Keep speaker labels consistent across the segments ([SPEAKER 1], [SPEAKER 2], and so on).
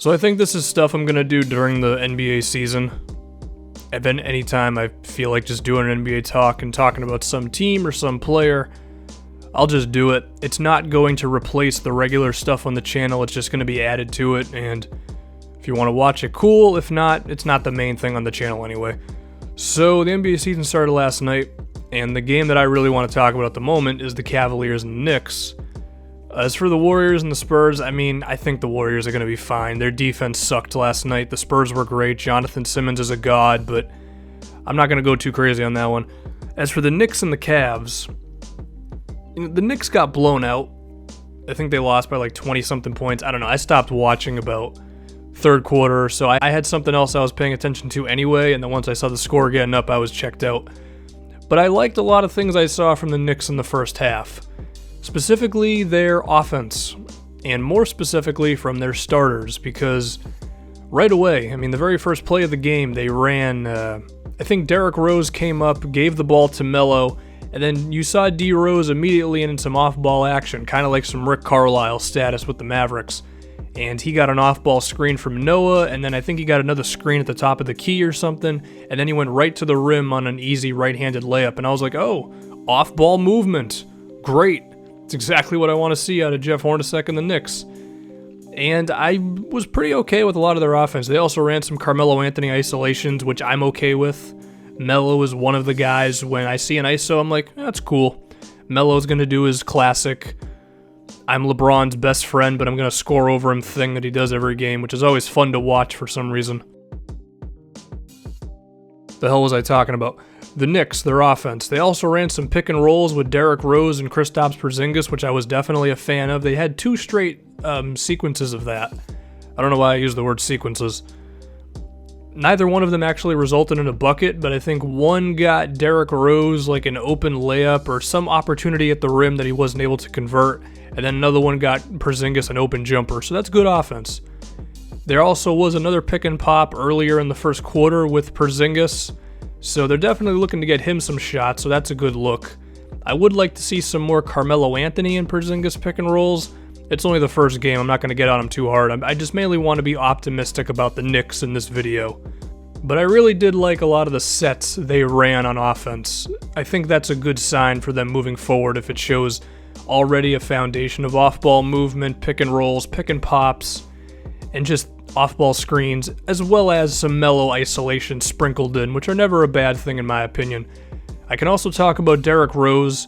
[SPEAKER 1] So I think this is stuff I'm going to do during the NBA season. And then anytime I feel like just doing an NBA talk and talking about some team or some player, I'll just do it. It's not going to replace the regular stuff on the channel, it's just going to be added to it, and if you want to watch it, cool. If not, it's not the main thing on the channel anyway. So the NBA season started last night, and the game that I really want to talk about at the moment is the Cavaliers and the Knicks. As for the Warriors and the Spurs, I think the Warriors are going to be fine. Their defense sucked last night. The Spurs were great. Jonathan Simmons is a god, but I'm not going to go too crazy on that one. As for the Knicks and the Cavs, the Knicks got blown out. I think they lost by like 20-something points. I don't know. I stopped watching about third quarter, so I had something else I was paying attention to anyway, and then once I saw the score getting up, I was checked out. But I liked a lot of things I saw from the Knicks in the first half. Specifically their offense, and more specifically from their starters, because right away, the very first play of the game, they ran, I think Derrick Rose came up, gave the ball to Melo, and then you saw D. Rose immediately in some off-ball action, kind of like some Rick Carlisle status with the Mavericks. And he got an off-ball screen from Noah, and then I think he got another screen at the top of the key or something, and then he went right to the rim on an easy right-handed layup, and I was like, oh, off-ball movement, great. It's exactly what I want to see out of Jeff Hornacek and the Knicks. And I was pretty okay with a lot of their offense. They also ran some Carmelo Anthony isolations, which I'm okay with. Melo is one of the guys, when I see an ISO, I'm like, that's cool. Melo's going to do his classic, I'm LeBron's best friend, but I'm going to score over him thing that he does every game, which is always fun to watch for some reason. The hell was I talking about? The Knicks, their offense. They also ran some pick and rolls with Derrick Rose and Kristaps Porzingis, which I was definitely a fan of. They had two straight sequences of that. I don't know why I use the word sequences. Neither one of them actually resulted in a bucket, but I think one got Derrick Rose like an open layup or some opportunity at the rim that he wasn't able to convert, and then another one got Porzingis an open jumper, so that's good offense. There also was another pick and pop earlier in the first quarter with Porzingis, so they're definitely looking to get him some shots, so that's a good look. I would like to see some more Carmelo Anthony and Porzingis pick and rolls. It's only the first game, I'm not going to get on him too hard. I just mainly want to be optimistic about the Knicks in this video. But I really did like a lot of the sets they ran on offense. I think that's a good sign for them moving forward if it shows already a foundation of off-ball movement, pick and rolls, pick and pops, and just off-ball screens, as well as some mellow isolation sprinkled in, which are never a bad thing in my opinion. I can also talk about Derrick Rose.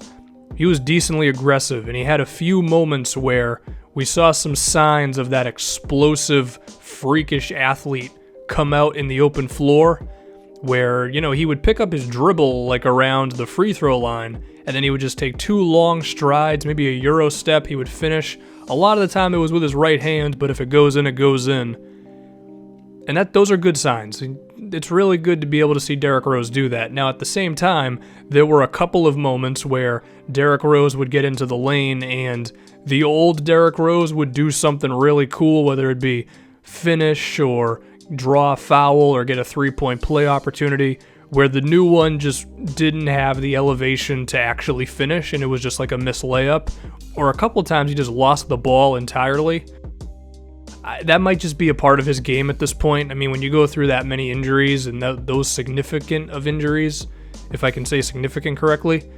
[SPEAKER 1] He was decently aggressive, and he had a few moments where we saw some signs of that explosive, freakish athlete come out in the open floor, where, he would pick up his dribble like around the free throw line, and then he would just take two long strides, maybe a Euro step, he would finish. A lot of the time it was with his right hand, but if it goes in, it goes in. And those are good signs. It's really good to be able to see Derrick Rose do that. Now, at the same time, there were a couple of moments where Derrick Rose would get into the lane and the old Derrick Rose would do something really cool, whether it be finish or draw a foul or get a three-point play opportunity, where the new one just didn't have the elevation to actually finish, and it was just like a missed layup. Or a couple times he just lost the ball entirely. That might just be a part of his game at this point. When you go through that many injuries and those significant of injuries, if I can say significant correctly,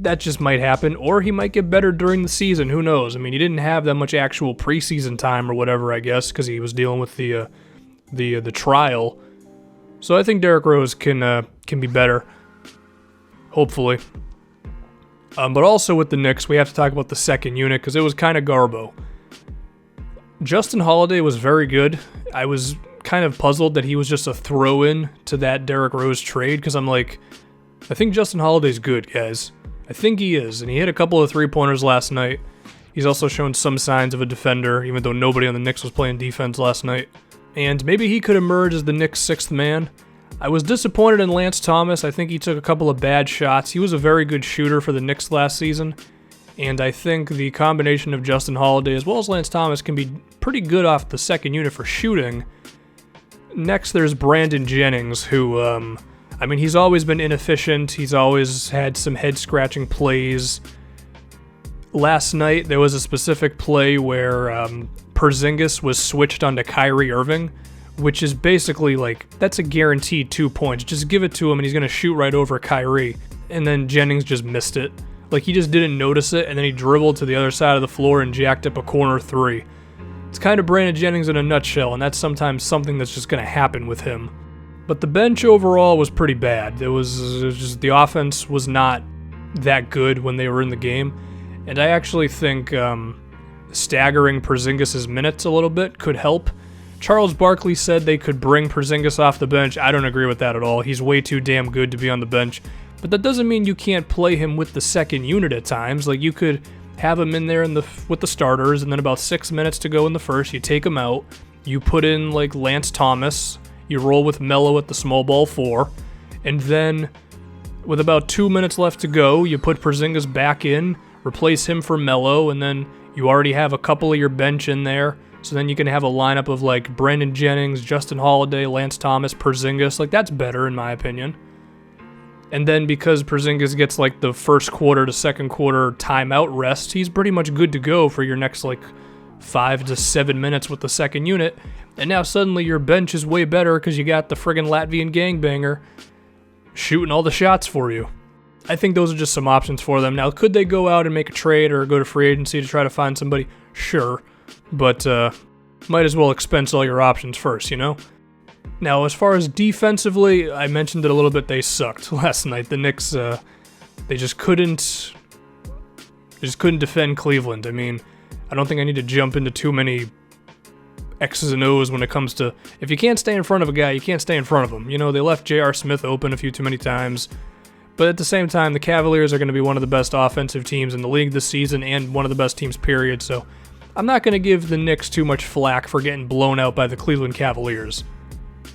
[SPEAKER 1] that just might happen. Or he might get better during the season. Who knows? He didn't have that much actual preseason time or whatever, I guess, because he was dealing with the trial. So I think Derrick Rose can be better, hopefully. But also with the Knicks, we have to talk about the second unit because it was kind of garbo. Justin Holiday was very good. I was kind of puzzled that he was just a throw-in to that Derrick Rose trade, because I'm like, I think Justin Holiday's good, guys. I think he is, and he hit a couple of three-pointers last night. He's also shown some signs of a defender, even though nobody on the Knicks was playing defense last night. And maybe he could emerge as the Knicks' sixth man. I was disappointed in Lance Thomas. I think he took a couple of bad shots. He was a very good shooter for the Knicks last season. And I think the combination of Justin Holiday as well as Lance Thomas can be pretty good off the second unit for shooting. Next, there's Brandon Jennings, who, he's always been inefficient. He's always had some head-scratching plays. Last night, there was a specific play where Porzingis was switched onto Kyrie Irving, which is basically like, that's a guaranteed 2 points. Just give it to him and he's going to shoot right over Kyrie. And then Jennings just missed it. Like, he just didn't notice it, and then he dribbled to the other side of the floor and jacked up a corner three. It's kind of Brandon Jennings in a nutshell, and that's sometimes something that's just going to happen with him. But the bench overall was pretty bad. It was just, the offense was not that good when they were in the game. And I actually think staggering Porzingis' minutes a little bit could help. Charles Barkley said they could bring Porzingis off the bench. I don't agree with that at all. He's way too damn good to be on the bench. But that doesn't mean you can't play him with the second unit at times. Like, you could have him in there with the starters, and then about 6 minutes to go in the first, you take him out. You put in, like, Lance Thomas. You roll with Melo at the small ball 4. And then, with about 2 minutes left to go, you put Porzingis back in, replace him for Melo, and then you already have a couple of your bench in there. So then you can have a lineup of, like, Brandon Jennings, Justin Holiday, Lance Thomas, Porzingis. Like, that's better, in my opinion. And then because Porzingis gets, like, the first quarter to second quarter timeout rest, he's pretty much good to go for your next, like, 5 to 7 minutes with the second unit. And now suddenly your bench is way better because you got the friggin' Latvian gangbanger shooting all the shots for you. I think those are just some options for them. Now, could they go out and make a trade or go to free agency to try to find somebody? Sure. But might as well expense all your options first, you know? Now, as far as defensively, I mentioned it a little bit, they sucked last night. The Knicks, they just couldn't defend Cleveland. I mean, I don't think I need to jump into too many X's and O's when it comes to, if you can't stay in front of a guy, you can't stay in front of him. You know, they left J.R. Smith open a few too many times. But at the same time, the Cavaliers are going to be one of the best offensive teams in the league this season and one of the best teams, period. So I'm not going to give the Knicks too much flack for getting blown out by the Cleveland Cavaliers.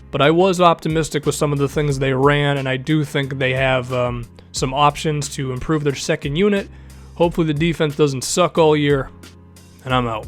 [SPEAKER 1] But I was optimistic with some of the things they ran, and I do think they have some options to improve their second unit. Hopefully the defense doesn't suck all year, and I'm out.